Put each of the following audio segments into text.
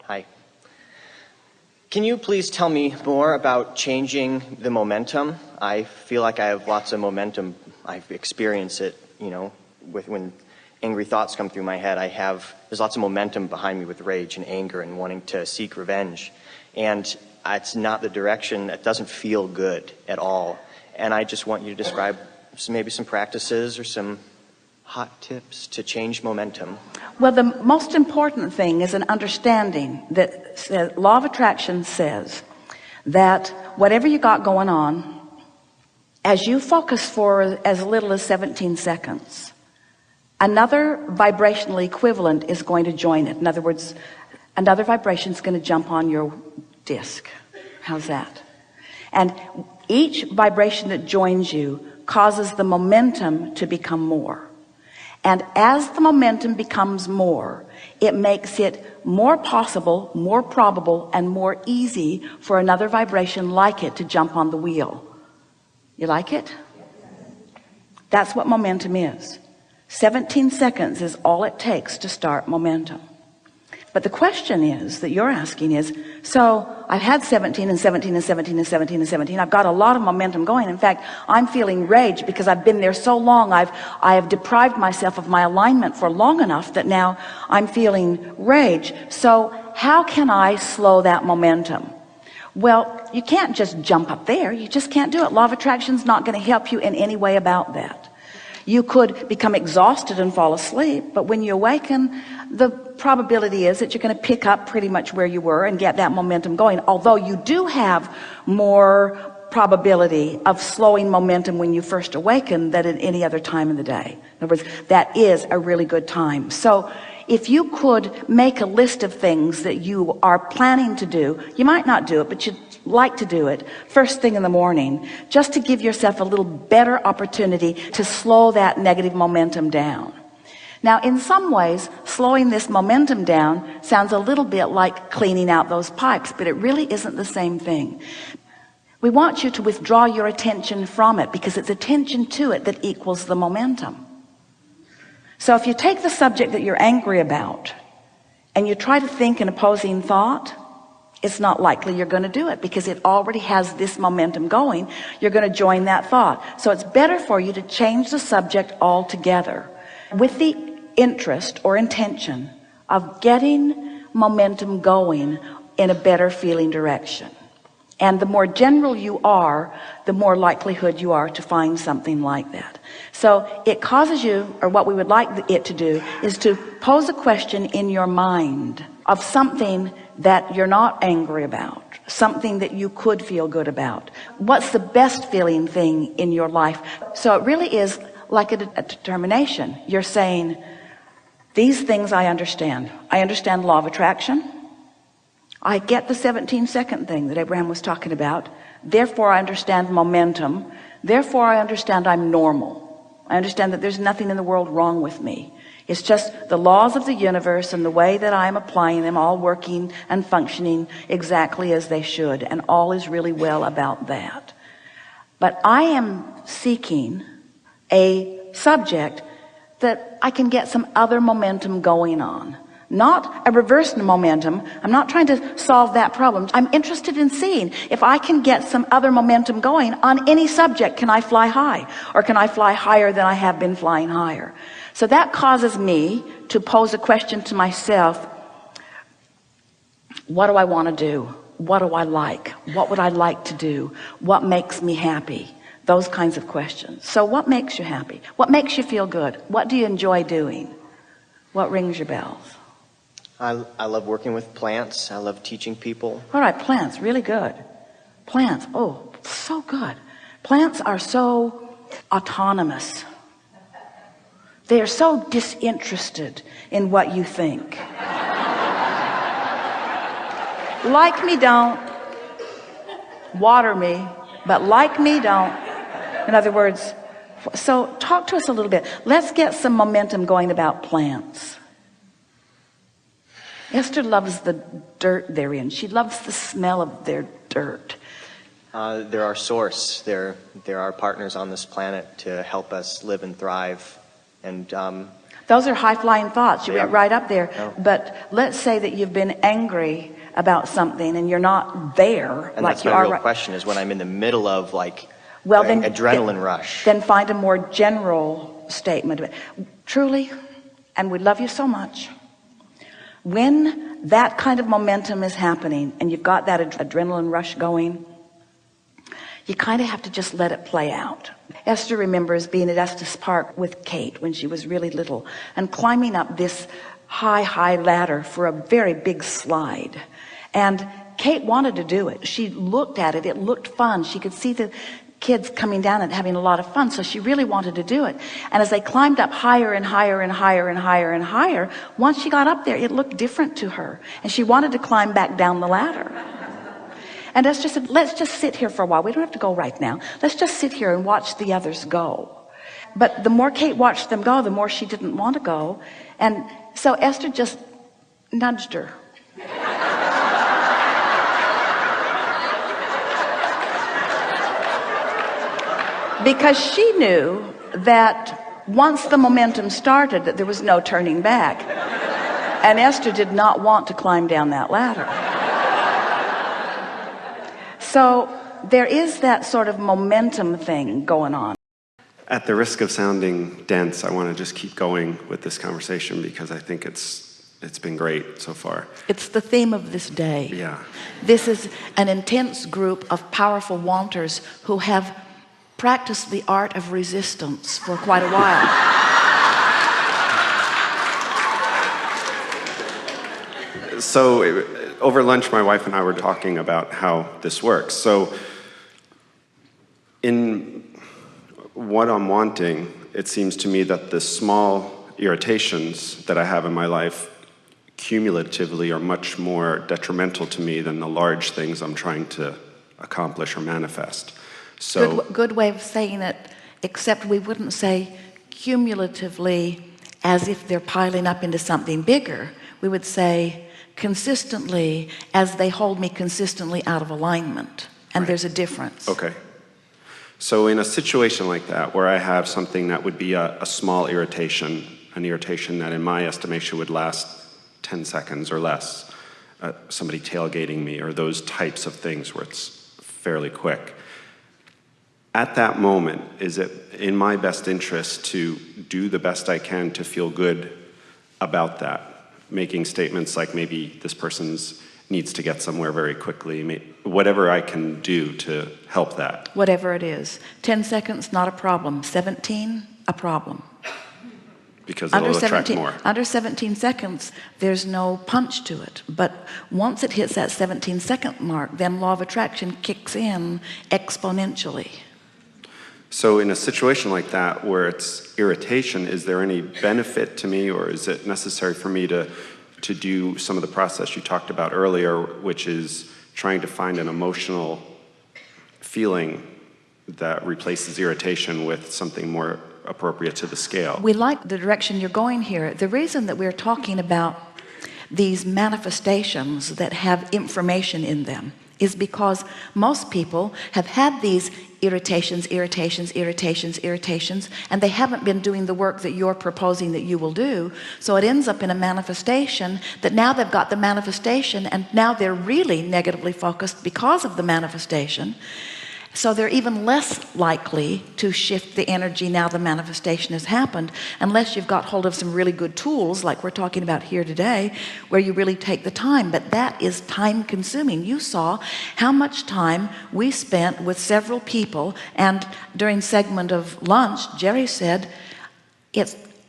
Hi. Can you please tell me more about changing the momentum? I feel like I have lots of momentum. I've experienced it, when angry thoughts come through my head. There's lots of momentum behind me with rage and anger and wanting to seek revenge. And it's not the direction, it doesn't feel good at all. And I just want you to describe maybe some practices or some hot tips to change momentum. Well, the most important thing is an understanding that law of attraction says that whatever you got going on, as you focus for as little as 17 seconds, another vibrational equivalent is going to join it. In other words, another vibration is going to jump on your disc. How's that? And each vibration that joins you causes the momentum to become more. And as the momentum becomes more, it makes it more possible, more probable, and more easy for another vibration like it to jump on the wheel. You like it? That's what momentum is. 17 seconds is all it takes to start momentum. But the question is that you're asking is, so I've had 17 and 17 and 17 and 17 and 17. I've got a lot of momentum going. In fact, I'm feeling rage because I've been there so long. I have deprived myself of my alignment for long enough that now I'm feeling rage. So how can I slow that momentum? Well, you can't just jump up there. You just can't do it. Law of attraction is not going to help you in any way about that. You could become exhausted and fall asleep, but when you awaken, the probability is that you're going to pick up pretty much where you were and get that momentum going. Although you do have more probability of slowing momentum when you first awaken than at any other time in the day. In other words, that is a really good time. So if you could make a list of things that you are planning to do, you might not do it, but you'd like to do it first thing in the morning, just to give yourself a little better opportunity to slow that negative momentum down. Now, in some ways, slowing this momentum down sounds a little bit like cleaning out those pipes, but it really isn't the same thing. We want you to withdraw your attention from it because it's attention to it that equals the momentum. So if you take the subject that you're angry about and you try to think an opposing thought, it's not likely you're going to do it because it already has this momentum going. You're going to join that thought. So it's better for you to change the subject altogether with the interest or intention of getting momentum going in a better feeling direction. And the more general you are, the more likelihood you are to find something like that. So it causes you, or what we would like it to do, is to pose a question in your mind of something that you're not angry about, something that you could feel good about. What's the best feeling thing in your life? So it really is like a determination. You're saying, these things I understand. I understand law of attraction. I get the 17-second thing that Abraham was talking about. Therefore, I understand momentum. Therefore, I understand I'm normal. I understand that there's nothing in the world wrong with me. It's just the laws of the universe and the way that I'm applying them, all working and functioning exactly as they should. And all is really well about that. But I am seeking a subject that I can get some other momentum going on. Not a reverse momentum. I'm not trying to solve that problem. I'm interested in seeing if I can get some other momentum going on any subject. Can I fly high? Or can I fly higher than I have been flying higher? So that causes me to pose a question to myself. What do I want to do? What do I like? What would I like to do? What makes me happy? Those kinds of questions. So what makes you happy? What makes you feel good? What do you enjoy doing? What rings your bells? I love working with plants. I love teaching people. All right, plants, really good. Plants, oh, so good. Plants are so autonomous. They are so disinterested in what you think. Like me, don't. Water me, but like me, don't. In other words, so talk to us a little bit. Let's get some momentum going about plants. Esther loves the dirt they're in. She loves the smell of their dirt. They're our source. They're our partners on this planet to help us live and thrive. And Those are high-flying thoughts. You went right up there. No. But let's say that you've been angry about something and you're not there, And like that's you my are real right. question, is when I'm in the middle of like Well, an then adrenaline rush. Then find a more general statement. Truly, and we love you so much. When that kind of momentum is happening and you've got that adrenaline rush going, you kind of have to just let it play out. Esther remembers being at Estes Park with Kate when she was really little and climbing up this high ladder for a very big slide. And Kate wanted to do it. She looked at it. It looked fun. She could see the kids coming down and having a lot of fun. So she really wanted to do it. And as they climbed up higher and higher and higher and higher and higher, once she got up there, it looked different to her. And she wanted to climb back down the ladder. And Esther said, let's just sit here for a while. We don't have to go right now. Let's just sit here and watch the others go. But the more Kate watched them go, the more she didn't want to go. And so Esther just nudged her. Because she knew that once the momentum started, that there was no turning back. And Esther did not want to climb down that ladder. So there is that sort of momentum thing going on. At the risk of sounding dense, I want to just keep going with this conversation because I think it's been great so far. It's the theme of this day. Yeah. This is an intense group of powerful wanters who have practiced the art of resistance for quite a while. So over lunch, my wife and I were talking about how this works. So in what I'm wanting, it seems to me that the small irritations that I have in my life cumulatively are much more detrimental to me than the large things I'm trying to accomplish or manifest. So Good way of saying it, except we wouldn't say cumulatively as if they're piling up into something bigger. We would say consistently as they hold me consistently out of alignment. And Right. there's a difference. Okay. So in a situation like that, where I have something that would be a small irritation, an irritation that in my estimation would last 10 seconds or less, somebody tailgating me or those types of things where it's fairly quick. At that moment, is it in my best interest to do the best I can to feel good about that? Making statements like maybe this person's needs to get somewhere very quickly, whatever I can do to help that. Whatever it is. 10 seconds, not a problem. 17, a problem. Because it'll attract more. Under 17 seconds, there's no punch to it. But once it hits that 17-second mark, then law of attraction kicks in exponentially. So in a situation like that where it's irritation, is there any benefit to me, or is it necessary for me to do some of the process you talked about earlier, which is trying to find an emotional feeling that replaces irritation with something more appropriate to the scale? We like the direction you're going here. The reason that we're talking about these manifestations that have information in them is because most people have had these irritations, and they haven't been doing the work that you're proposing that you will do. So it ends up in a manifestation that now they've got the manifestation, and now they're really negatively focused because of the manifestation. So they're even less likely to shift the energy now the manifestation has happened, unless you've got hold of some really good tools like we're talking about here today, where you really take the time. But that is time consuming. You saw how much time we spent with several people, and during segment of lunch, Jerry said,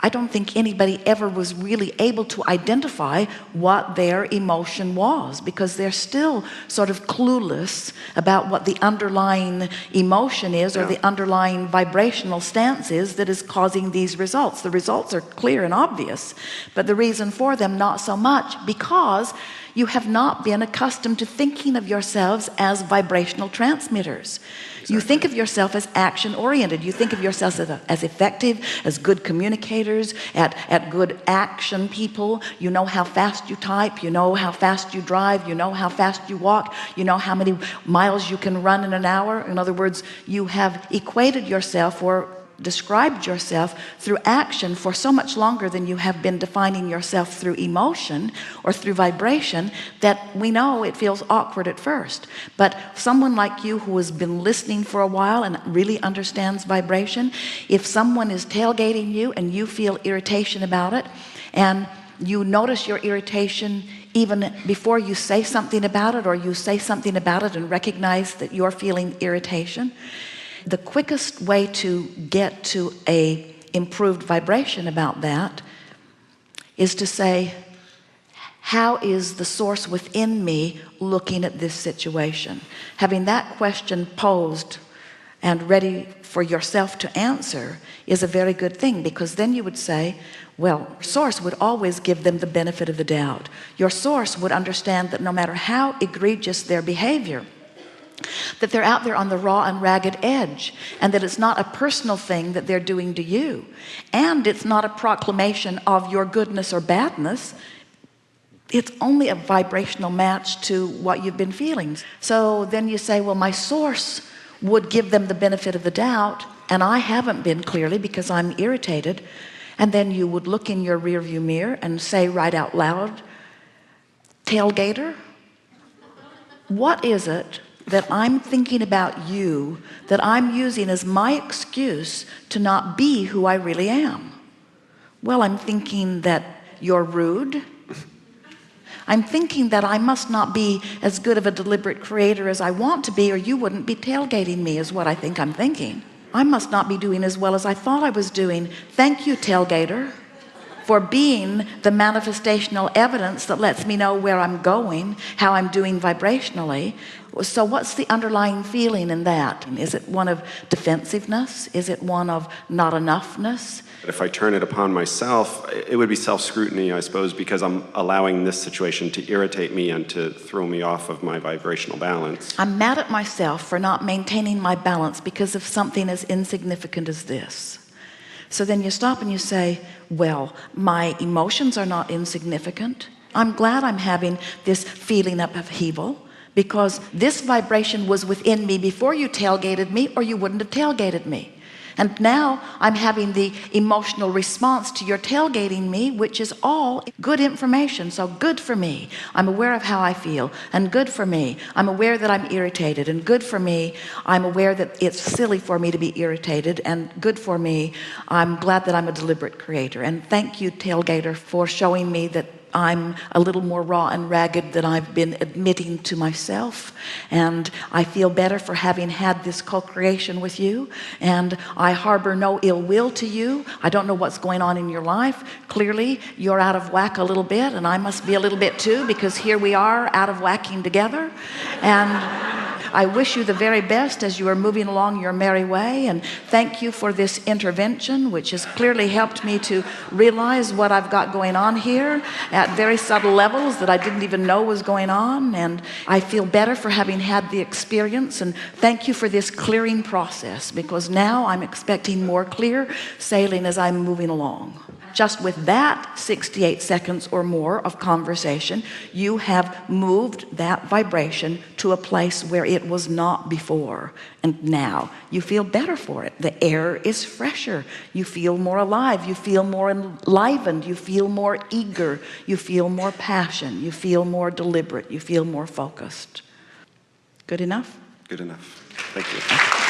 I don't think anybody ever was really able to identify what their emotion was, because they're still sort of clueless about what the underlying emotion is, or the underlying vibrational stance is that is causing these results. The results are clear and obvious, but the reason for them not so much, because you have not been accustomed to thinking of yourselves as vibrational transmitters. Exactly. You think of yourself as action-oriented. You think of yourself as effective, as good communicators, at good action people. You know how fast you type. You know how fast you drive. You know how fast you walk. You know how many miles you can run in an hour. In other words, you have equated yourself, or described yourself through action for so much longer than you have been defining yourself through emotion or through vibration, that we know it feels awkward at first. But someone like you who has been listening for a while and really understands vibration, if someone is tailgating you and you feel irritation about it, and you notice your irritation even before you say something about it, or you say something about it and recognize that you're feeling irritation, the quickest way to get to a improved vibration about that is to say, how is the source within me looking at this situation? Having that question posed and ready for yourself to answer is a very good thing, because then you would say, well, source would always give them the benefit of the doubt. Your source would understand that no matter how egregious their behavior, that they're out there on the raw and ragged edge, and that it's not a personal thing that they're doing to you, and it's not a proclamation of your goodness or badness. It's only a vibrational match to what you've been feeling. So then you say, well, my source would give them the benefit of the doubt, and I haven't been, clearly, because I'm irritated. And then you would look in your rearview mirror and say right out loud, tailgater, what is it that I'm thinking about you that I'm using as my excuse to not be who I really am? Well, I'm thinking that you're rude. I'm thinking that I must not be as good of a deliberate creator as I want to be, or you wouldn't be tailgating me, is what I think I'm thinking. I must not be doing as well as I thought I was doing. Thank you, tailgater, for being the manifestational evidence that lets me know where I'm going, how I'm doing vibrationally. So what's the underlying feeling in that? Is it one of defensiveness? Is it one of not enoughness? If I turn it upon myself, it would be self-scrutiny, I suppose, because I'm allowing this situation to irritate me and to throw me off of my vibrational balance. I'm mad at myself for not maintaining my balance because of something as insignificant as this. So then you stop and you say, well, my emotions are not insignificant. I'm glad I'm having this feeling of upheaval, because this vibration was within me before you tailgated me, or you wouldn't have tailgated me. And now I'm having the emotional response to your tailgating me, which is all good information. So good for me. I'm aware of how I feel, and good for me. I'm aware that I'm irritated, and good for me. I'm aware that it's silly for me to be irritated, and good for me. I'm glad that I'm a deliberate creator. And thank you, tailgater, for showing me that I'm a little more raw and ragged than I've been admitting to myself, and I feel better for having had this co-creation with you, and I harbor no ill will to you. I don't know what's going on in your life. Clearly you're out of whack a little bit, and I must be a little bit too, because here we are out of whacking together. And I wish you the very best as you are moving along your merry way, and thank you for this intervention, which has clearly helped me to realize what I've got going on here at very subtle levels that I didn't even know was going on. And I feel better for having had the experience, and thank you for this clearing process, because now I'm expecting more clear sailing as I'm moving along. Just with that 68 seconds or more of conversation, you have moved that vibration to a place where it was not before. And now you feel better for it. The air is fresher. You feel more alive. You feel more enlivened. You feel more eager. You feel more passion. You feel more deliberate. You feel more focused. Good enough? Good enough. Thank you.